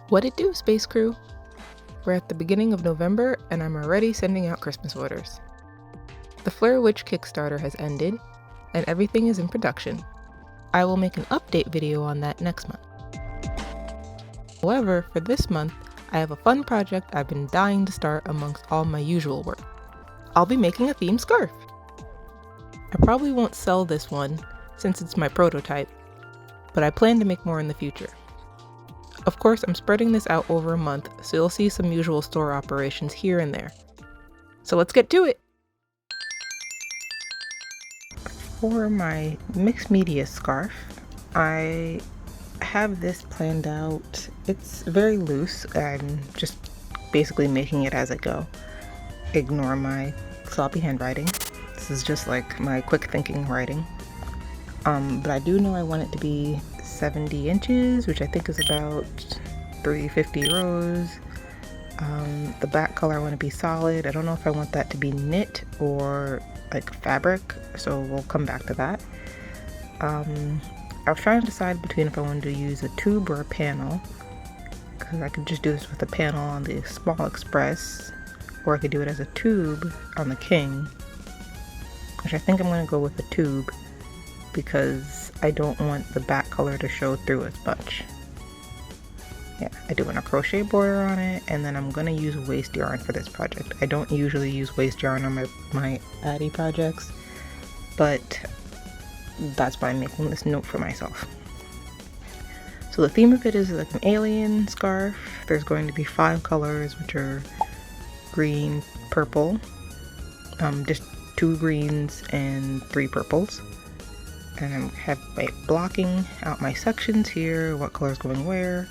What it do, Space Crew? We're at the beginning of November and I'm already sending out Christmas orders. The Flare Witch Kickstarter has ended and everything is in production. I will make an update video on that next month. However, for this month, I have a fun project I've been dying to start amongst all my usual work. I'll be making a themed scarf. I probably won't sell this one since it's my prototype, but I plan to make more in the future. Of course, I'm spreading this out over a month, so you'll see some usual store operations here and there. So let's get to it! For my mixed media scarf, I have this planned out. It's very loose. I'm just basically making it as I go. Ignore my sloppy handwriting. This is just like my quick thinking writing. But I do know I want it to be 70 inches, which I think is about 350 rows. The back color I want to be solid. I don't know if I want that to be knit or like fabric, so we'll come back to that. I was trying to decide between if I wanted to use a tube or a panel, because I could just do this with a panel on the Small Express, or I could do it as a tube on the King, which I think I'm going to go with a tube because I don't want the back color to show through as much. Yeah, I do want a crochet border on it, and then I'm going to use waste yarn for this project. I don't usually use waste yarn on my Addy projects, but that's why I'm making this note for myself. So the theme of it is like an alien scarf. There's going to be 5 colors, which are green, purple, just 2 greens and 3 purples. And I have my blocking out my sections here, what color's going where.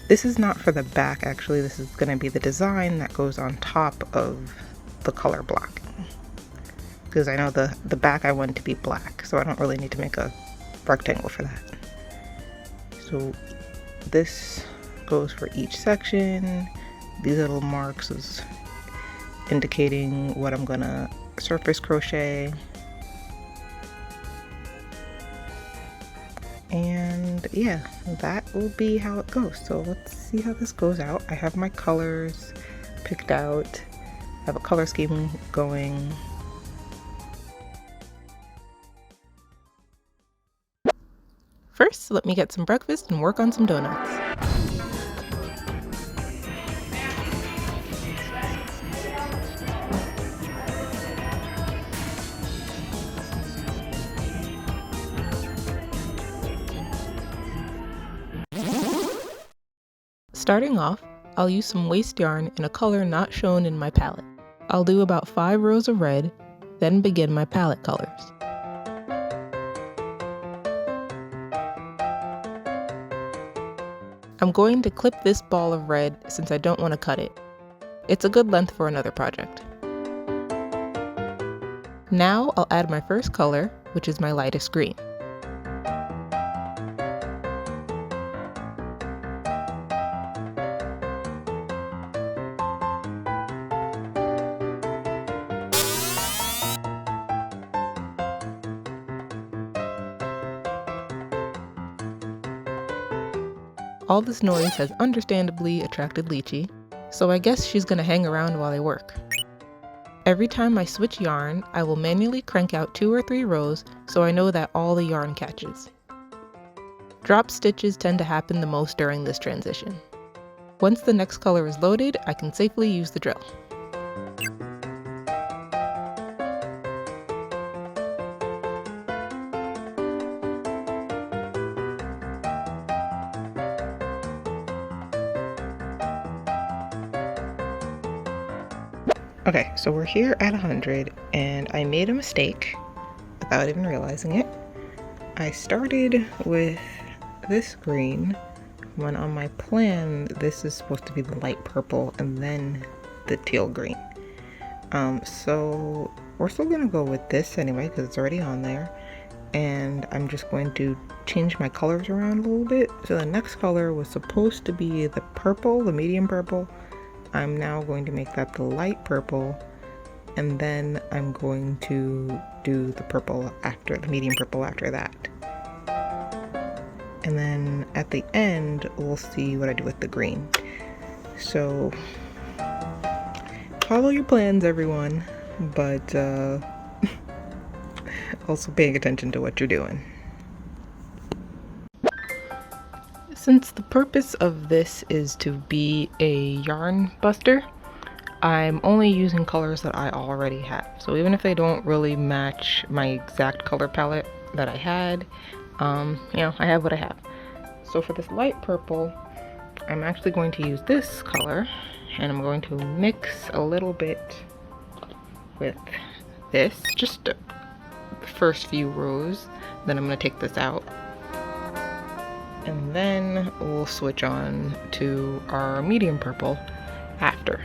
This is not for the back, actually. This is going to be the design that goes on top of the color blocking. Because I know the back I want it to be black, so I don't really need to make a rectangle for that. So this goes for each section. These little marks is indicating what I'm gonna surface crochet. And yeah, that will be how it goes. So let's see how this goes out. I have my colors picked out. I have a color scheme going. First, let me get some breakfast and work on some donuts. Starting off, I'll use some waste yarn in a color not shown in my palette. I'll do about 5 rows of red, then begin my palette colors. I'm going to clip this ball of red since I don't want to cut it. It's a good length for another project. Now I'll add my first color, which is my lightest green. All this noise has understandably attracted Lychee, so I guess she's gonna hang around while I work. Every time I switch yarn, I will manually crank out 2 or 3 rows so I know that all the yarn catches. Drop stitches tend to happen the most during this transition. Once the next color is loaded, I can safely use the drill. Okay, so we're here at 100 and I made a mistake without even realizing it. I started with this green when on my plan this is supposed to be the light purple and then the teal green. So we're still gonna go with this anyway because it's already on there, and I'm just going to change my colors around a little bit. So the next color was supposed to be the purple, the medium purple. I'm now going to make that the light purple, and then I'm going to do the purple after, the medium purple after that. and then at the end we'll see what I do with the green. So follow your plans, everyone, but also paying attention to what you're doing. Since the purpose of this is to be a yarn buster, I'm only using colors that I already have. So even if they don't really match my exact color palette that I had, I have what I have. So for this light purple, I'm actually going to use this color, and I'm going to mix a little bit with this, just the first few rows. Then I'm going to take this out, and then we'll switch on to our medium purple after.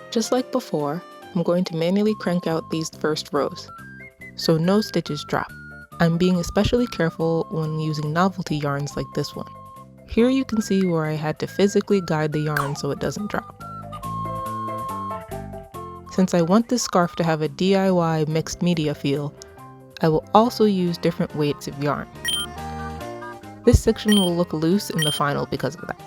Just like before, I'm going to manually crank out these first rows, so no stitches drop. I'm being especially careful when using novelty yarns like this one. Here you can see where I had to physically guide the yarn so it doesn't drop. Since I want this scarf to have a DIY mixed media feel, I will also use different weights of yarn. This section will look loose in the final because of that.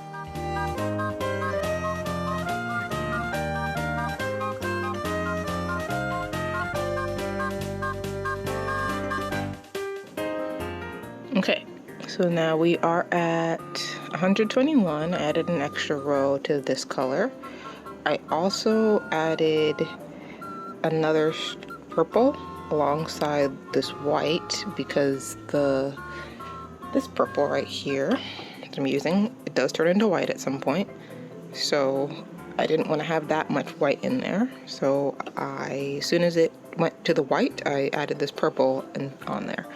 Okay, so now we are at 121. I added an extra row to this color. I also added another purple alongside this white because this purple right here that I'm using, it does turn into white at some point. So I didn't want to have that much white in there. So as soon as it went to the white, I added this purple on there.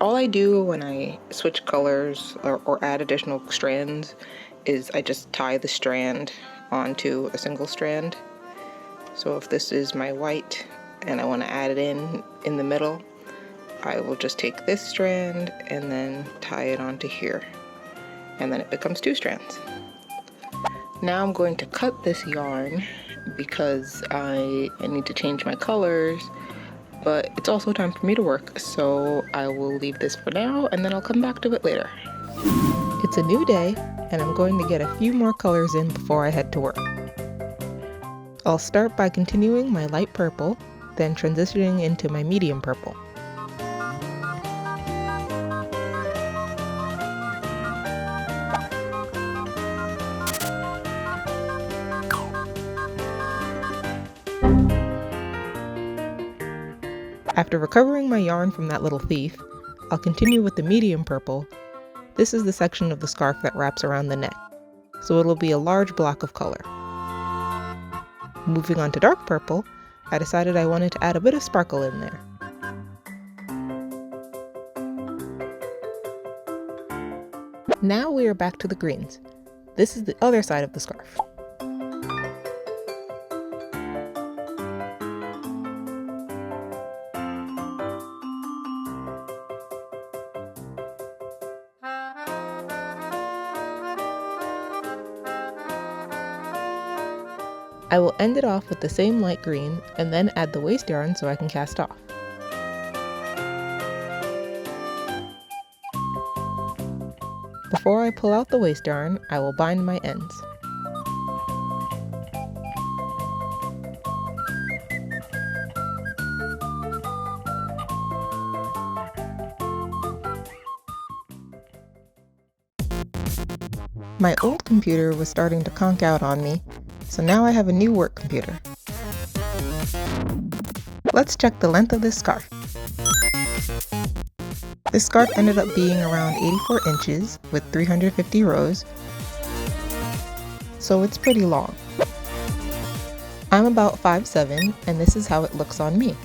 All I do when I switch colors or add additional strands is I just tie the strand onto a single strand. So if this is my white and I want to add it in the middle, I will just take this strand and then tie it onto here, and then it becomes two strands. Now I'm going to cut this yarn because I need to change my colors, but it's also time for me to work, so I will leave this for now and then I'll come back to it later. It's a new day and I'm going to get a few more colors in before I head to work. I'll start by continuing my light purple, then transitioning into my medium purple. After recovering my yarn from that little thief, I'll continue with the medium purple. This is the section of the scarf that wraps around the neck, so it'll be a large block of color. Moving on to dark purple, I decided I wanted to add a bit of sparkle in there. Now we are back to the greens. This is the other side of the scarf. I will end it off with the same light green and then add the waist yarn so I can cast off. Before I pull out the waist yarn, I will bind my ends. My old computer was starting to conk out on me, so now I have a new work computer. Let's check the length of this scarf. This scarf ended up being around 84 inches with 350 rows, so it's pretty long. I'm about 5'7", and this is how it looks on me.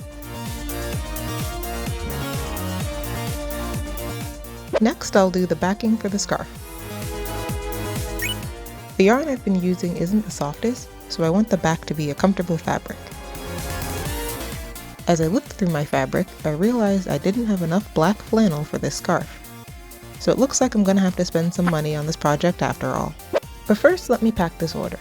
Next, I'll do the backing for the scarf. The yarn I've been using isn't the softest, so I want the back to be a comfortable fabric. As I looked through my fabric, I realized I didn't have enough black flannel for this scarf. So it looks like I'm gonna have to spend some money on this project after all. But first, let me pack this order.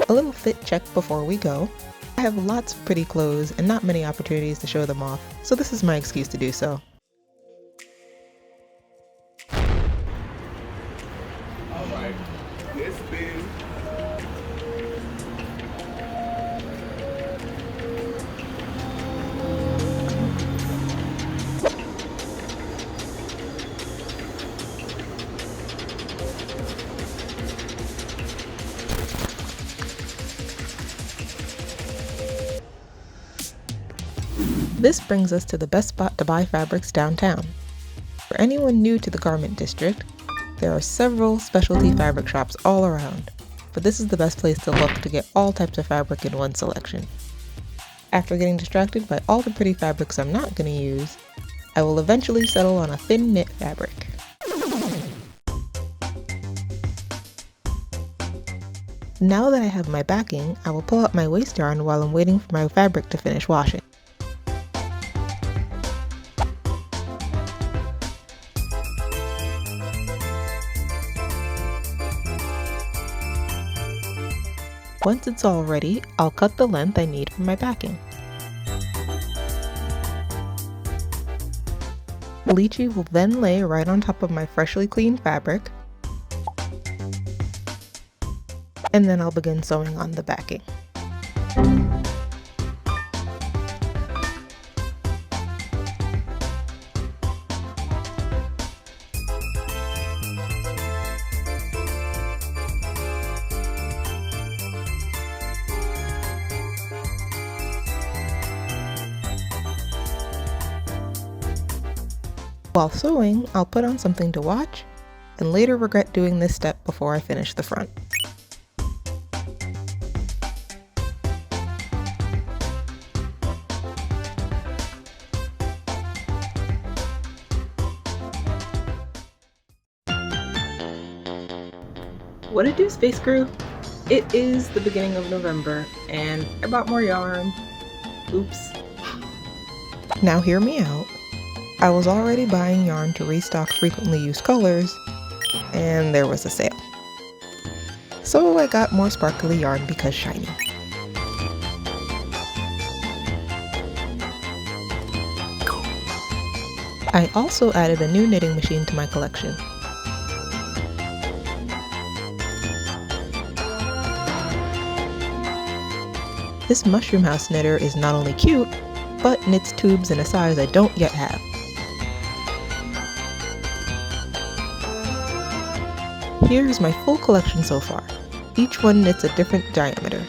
A little fit check before we go. I have lots of pretty clothes and not many opportunities to show them off, so this is my excuse to do so. Alright, it's been This brings us to the best spot to buy fabrics downtown. For anyone new to the garment district, there are several specialty fabric shops all around, but this is the best place to look to get all types of fabric in one selection. After getting distracted by all the pretty fabrics I'm not going to use, I will eventually settle on a thin knit fabric. Now that I have my backing, I will pull out my waste yarn while I'm waiting for my fabric to finish washing. Once it's all ready, I'll cut the length I need for my backing. Lychee will then lay right on top of my freshly cleaned fabric, and then I'll begin sewing on the backing. While sewing, I'll put on something to watch, and later regret doing this step before I finish the front. What it do, Space Crew? It is the beginning of November, and I bought more yarn. Oops. Now hear me out. I was already buying yarn to restock frequently used colors, and there was a sale. So I got more sparkly yarn because shiny. I also added a new knitting machine to my collection. This mushroom house knitter is not only cute, but knits tubes in a size I don't yet have. Here's my full collection so far. Each one knits a different diameter.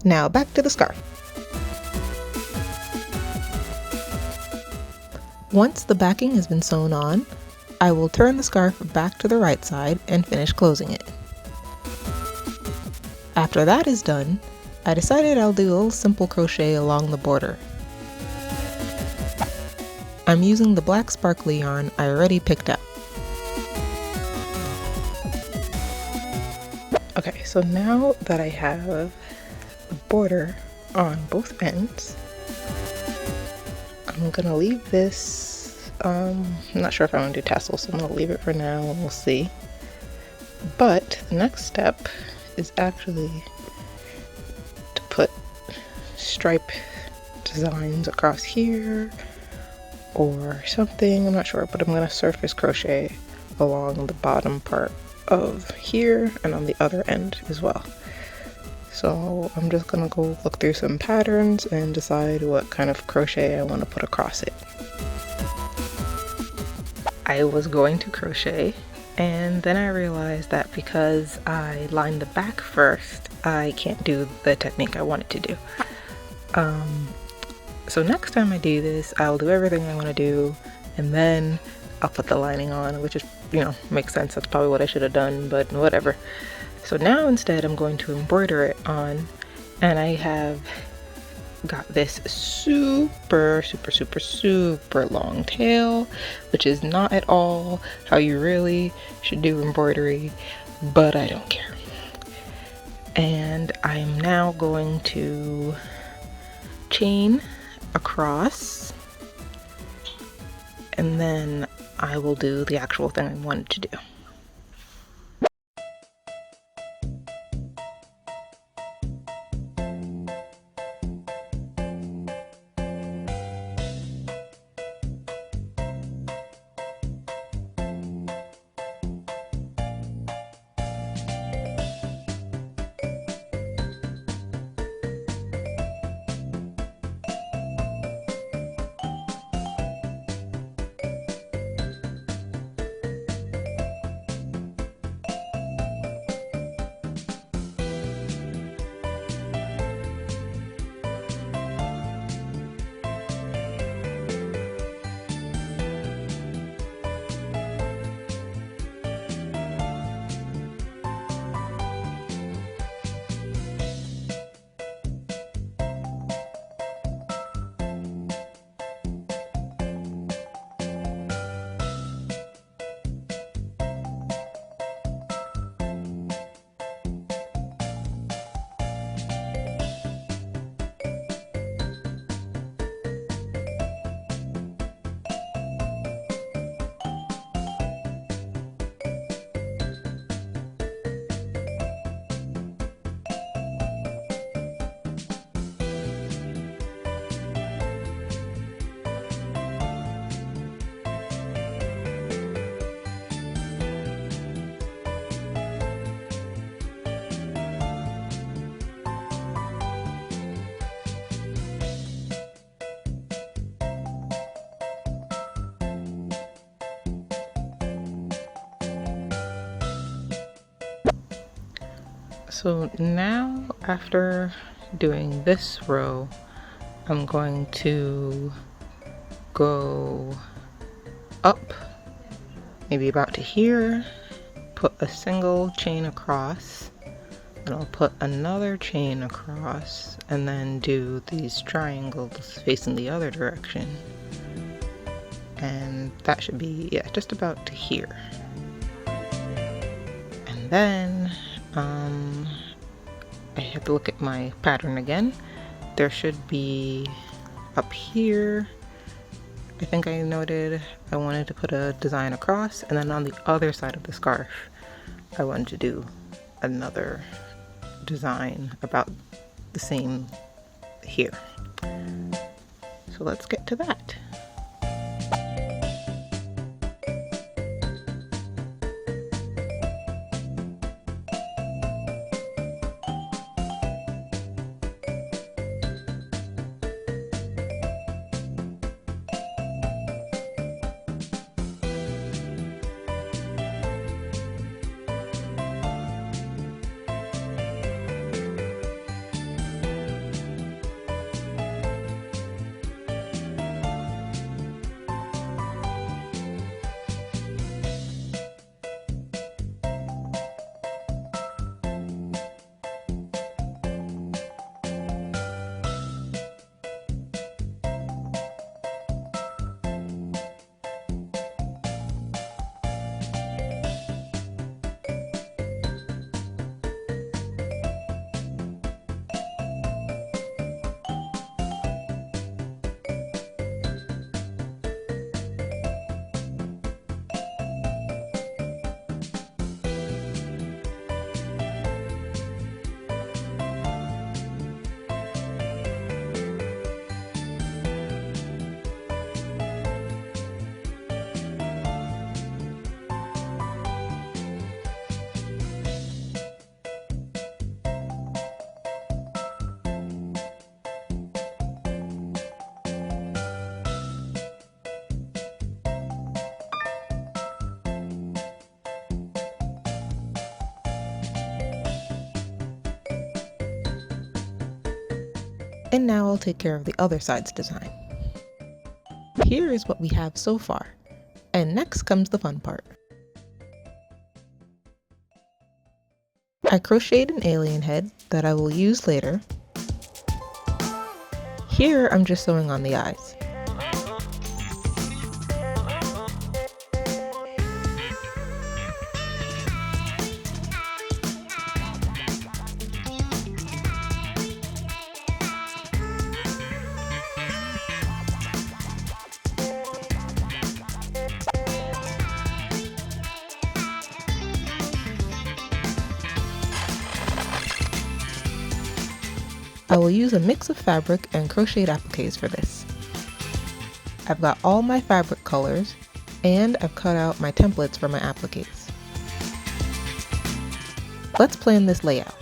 Now back to the scarf. Once the backing has been sewn on, I will turn the scarf back to the right side and finish closing it. After that is done, I decided I'll do a little simple crochet along the border. I'm using the black sparkly yarn I already picked out. Okay, so now that I have the border on both ends, I'm gonna leave this, I'm not sure if I want to do tassels, so I'm gonna leave it for now and we'll see. But the next step is actually to put stripe designs across here or something, I'm not sure, but I'm gonna surface crochet along the bottom part of here and on the other end as well. So I'm just gonna go look through some patterns and decide what kind of crochet I want to put across it. I was going to crochet, and then I realized that because I lined the back first, I can't do the technique I wanted to do. So next time I do this, I'll do everything I want to do, and then I'll put the lining on, which is, you know, makes sense. That's probably what I should have done, but whatever. So now instead I'm going to embroider it on, and I have got this super long tail, which is not at all how you really should do embroidery. but I don't care. And I'm now going to chain across, and then I will do the actual thing I wanted to do. So now, after doing this row, I'm going to go up maybe about to here, put a single chain across, and I'll put another chain across, and then do these triangles facing the other direction. And that should be, yeah, just about to here. And then I have to look at my pattern again. There should be up here, I think I noted I wanted to put a design across, and then on the other side of the scarf I wanted to do another design about the same here. So let's get to that. And now I'll take care of the other side's design. Here is what we have so far, and next comes the fun part. I crocheted an alien head that I will use later. Here I'm just sewing on the eyes. I will use a mix of fabric and crocheted appliques for this. I've got all my fabric colors, and I've cut out my templates for my appliques. Let's plan this layout.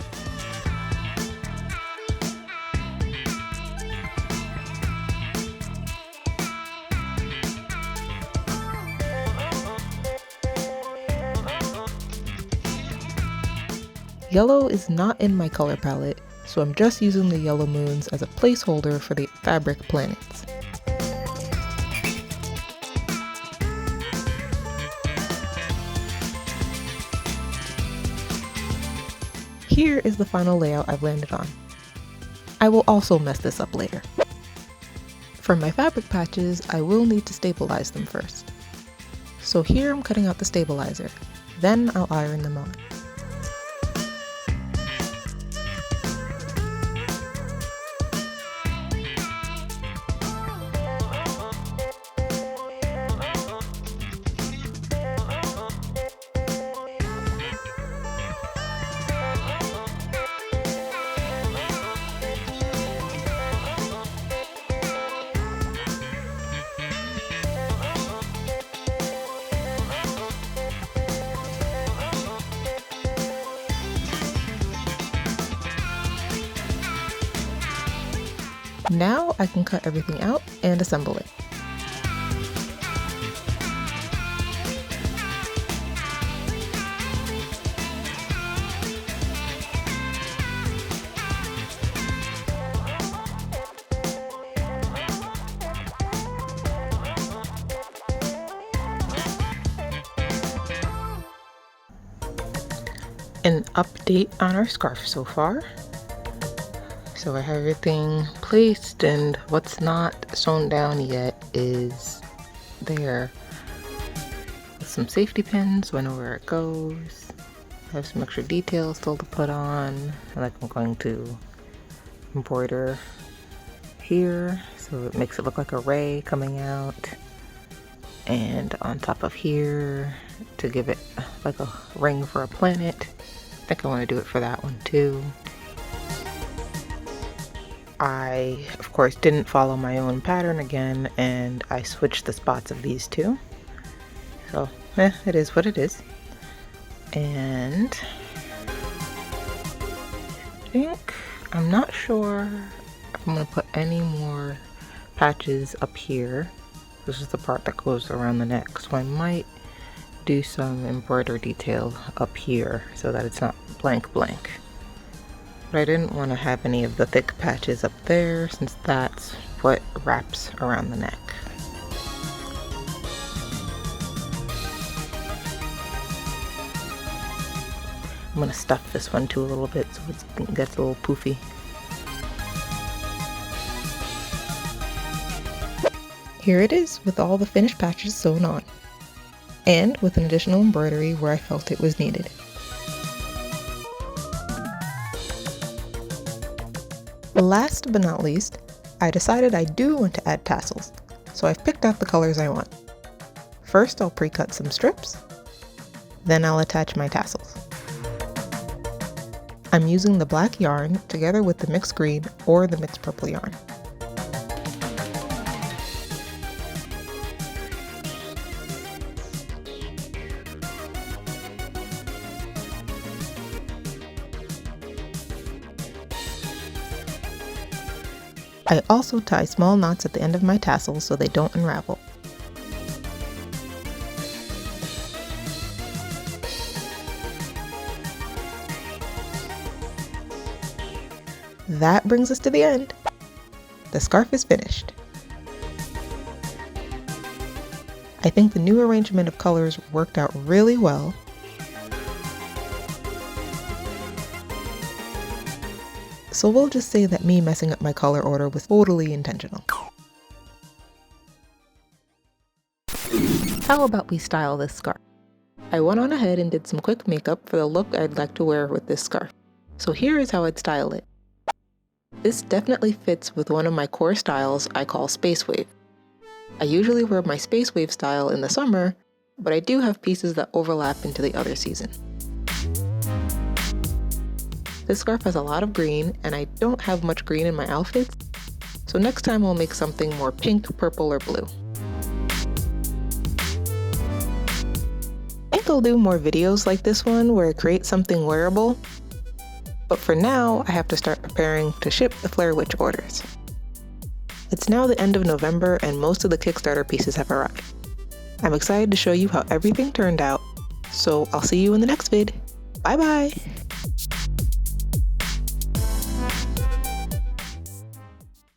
Yellow is not in my color palette, so I'm just using the yellow moons as a placeholder for the fabric planets. Here is the final layout I've landed on. I will also mess this up later. For my fabric patches, I will need to stabilize them first. So here I'm cutting out the stabilizer, then I'll iron them on. Now I can cut everything out and assemble it. An update on our scarf so far. So I have everything placed, and what's not sewn down yet is there. With some safety pins, so I know where it goes. I have some extra details still to put on. Like I'm going to embroider here, so it makes it look like a ray coming out. And on top of here, to give it like a ring for a planet. I think I want to do it for that one too. I, of course, didn't follow my own pattern again, and I switched the spots of these two. So, it is what it is. And I'm not sure if I'm going to put any more patches up here. This is the part that goes around the neck, so I might do some embroidery detail up here so that it's not blank blank. But I didn't want to have any of the thick patches up there since that's what wraps around the neck. I'm going to stuff this one too a little bit so it gets a little poofy. Here it is with all the finished patches sewn on, and with an additional embroidery where I felt it was needed. Last but not least, I decided I do want to add tassels, so I've picked out the colors I want. First I'll pre-cut some strips, then I'll attach my tassels. I'm using the black yarn together with the mixed green or the mixed purple yarn. I also tie small knots at the end of my tassels so they don't unravel. That brings us to the end. The scarf is finished. I think the new arrangement of colors worked out really well. So we'll just say that me messing up my color order was totally intentional. How about we style this scarf? I went on ahead and did some quick makeup for the look I'd like to wear with this scarf. So here is how I'd style it. This definitely fits with one of my core styles I call Space Wave. I usually wear my Space Wave style in the summer, but I do have pieces that overlap into the other season. This scarf has a lot of green, and I don't have much green in my outfits, so next time I'll make something more pink, purple, or blue. I think I'll do more videos like this one where I create something wearable, but for now I have to start preparing to ship the Flare Witch orders. It's now the end of November and most of the Kickstarter pieces have arrived. I'm excited to show you how everything turned out, so I'll see you in the next vid. Bye bye!